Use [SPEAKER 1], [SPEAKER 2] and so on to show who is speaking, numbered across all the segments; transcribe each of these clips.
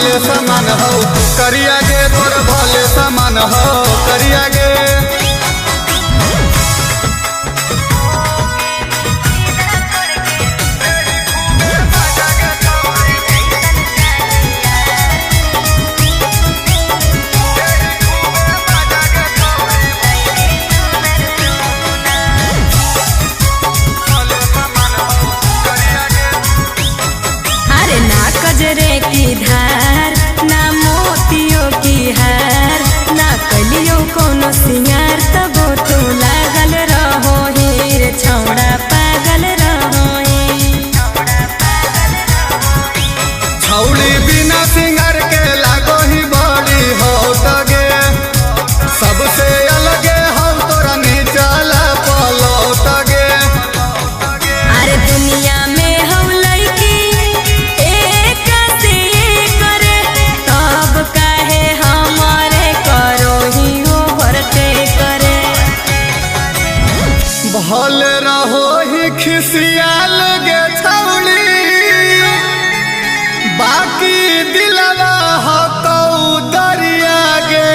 [SPEAKER 1] भले समान हो करिया गे तोर भले समान हो करिया गे।
[SPEAKER 2] गजरे की धार ना मोतियों की हार ना कलियों कोनो सिंगार तबो तो लागल रहो हीर छौड़ा पागल रहो
[SPEAKER 1] छौड़ी बिना सिंगार के लागो ही बड़ी हो तगे सबसे अलगे हो तोरा नीचला पलट गे।
[SPEAKER 2] अरे दुनिया में हम लड़की
[SPEAKER 1] भले रहो ही खिसियाल गे छौड़ी बाकी दिलवा हो तो दरिया गे।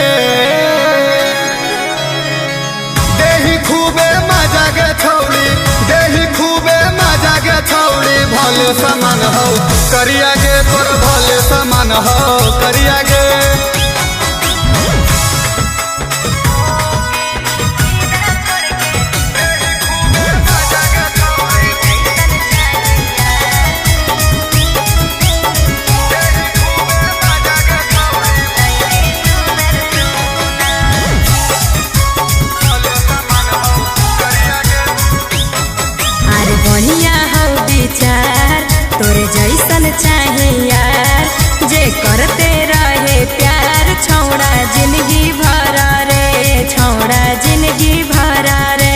[SPEAKER 1] देही खूबे मजा गे छौड़ी देही खूबे मजा गे छौड़ी भले समान हो करिया गे तोर भले समान हो करिया गे।
[SPEAKER 2] बढ़िया हो विचार तोरे जैसन चाहे यार जे करते रहे प्यार छौड़ा जिंदगी भरा रे छौड़ा जिंदगी भरा रे।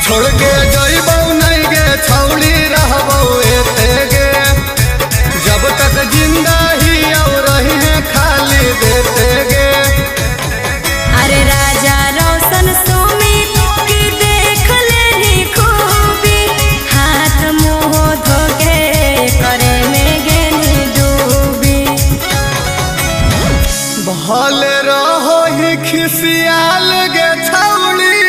[SPEAKER 1] छोड़ के जइबौ नहीं गे छौड़ी रहबौ एते गे जब तक जिंदा ही और रही है खाली देते गे।
[SPEAKER 2] अरे राजा रोशन सुमित की देख लेनी खूबी हाथ मुंह धोके करे में गेनी डूबी।
[SPEAKER 1] भले रहो ही खिसियाल गे छौड़ी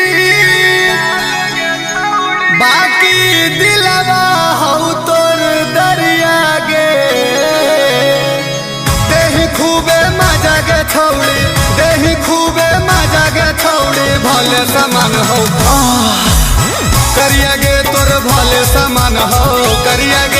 [SPEAKER 1] बाकी दिलवा हो तोर दरिया गे। देही खूबे मजा गे छौड़ी देही खूबे मजा गे छौड़ी भले समान हो करिया गे तोर भले समान हो करिया गे।